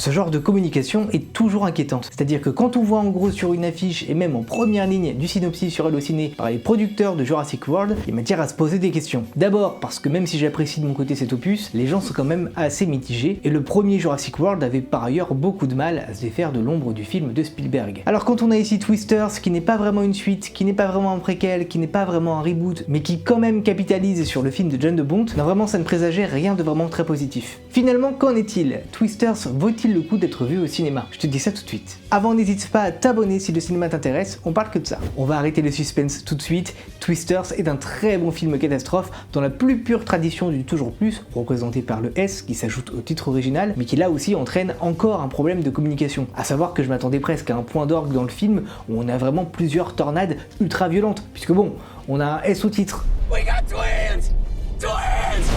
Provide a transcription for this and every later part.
Ce genre de communication est toujours inquiétante. C'est-à-dire que quand on voit en gros sur une affiche et même en première ligne du synopsis sur Allociné par les producteurs de Jurassic World, il y a matière à se poser des questions. D'abord parce que même si j'apprécie de mon côté cet opus, les gens sont quand même assez mitigés et le premier Jurassic World avait par ailleurs beaucoup de mal à se défaire de l'ombre du film de Spielberg. Alors quand on a ici Twisters, qui n'est pas vraiment une suite, qui n'est pas vraiment un préquel, qui n'est pas vraiment un reboot, mais qui quand même capitalise sur le film de John de Bont, non vraiment ça ne présageait rien de vraiment très positif. Finalement, qu'en est-il? Twisters vaut-il le coup d'être vu au cinéma? Je te dis ça tout de suite. Avant, n'hésite pas à t'abonner si le cinéma t'intéresse, on parle que de ça. On va arrêter le suspense tout de suite. Twisters est un très bon film catastrophe dans la plus pure tradition du toujours plus, représenté par le S qui s'ajoute au titre original, mais qui là aussi entraîne encore un problème de communication. À savoir que je m'attendais presque à un point d'orgue dans le film où on a vraiment plusieurs tornades ultra violentes, puisque bon, on a un S au titre. We got twins! Twins!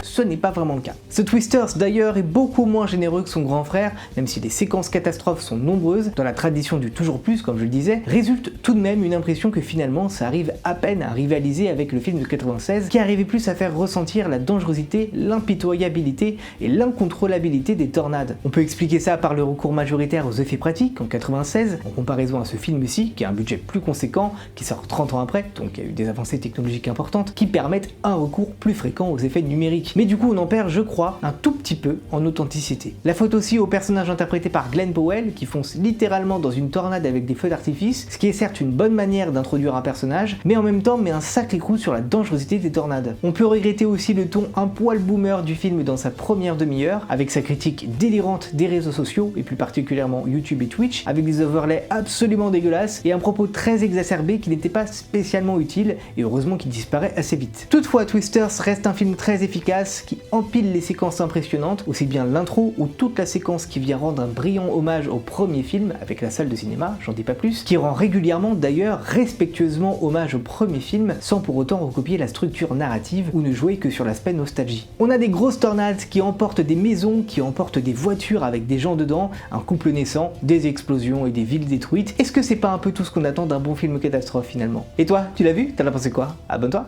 Ce n'est pas vraiment le cas. Ce Twisters d'ailleurs est beaucoup moins généreux que son grand frère, même si les séquences catastrophes sont nombreuses, dans la tradition du toujours plus comme je le disais, résulte tout de même une impression que finalement ça arrive à peine à rivaliser avec le film de 96 qui arrivait plus à faire ressentir la dangerosité, l'impitoyabilité et l'incontrôlabilité des tornades. On peut expliquer ça par le recours majoritaire aux effets pratiques en 96, en comparaison à ce film-ci qui a un budget plus conséquent, qui sort 30 ans après, donc il y a eu des avancées technologiques importantes, qui permettent un recours plus fréquent aux effets numériques. Mais du coup on en perd, je crois, un tout petit peu en authenticité. La faute aussi au personnage interprété par Glenn Powell qui fonce littéralement dans une tornade avec des feux d'artifice, ce qui est certes une bonne manière d'introduire un personnage, mais en même temps met un sacré coup sur la dangerosité des tornades. On peut regretter aussi le ton un poil boomer du film dans sa première demi-heure, avec sa critique délirante des réseaux sociaux, et plus particulièrement YouTube et Twitch, avec des overlays absolument dégueulasses et un propos très exacerbé qui n'était pas spécialement utile, et heureusement qu'il disparaît assez vite. Toutefois, Twisters reste un film très efficace, qui empile les séquences impressionnantes, aussi bien l'intro ou toute la séquence qui vient rendre un brillant hommage au premier film avec la salle de cinéma, j'en dis pas plus, qui rend régulièrement d'ailleurs respectueusement hommage au premier film sans pour autant recopier la structure narrative ou ne jouer que sur l'aspect nostalgie. On a des grosses tornades qui emportent des maisons, qui emportent des voitures avec des gens dedans, un couple naissant, des explosions et des villes détruites. Est-ce que c'est pas un peu tout ce qu'on attend d'un bon film catastrophe finalement? Et toi, tu l'as vu? T'en as pensé quoi? Abonne-toi!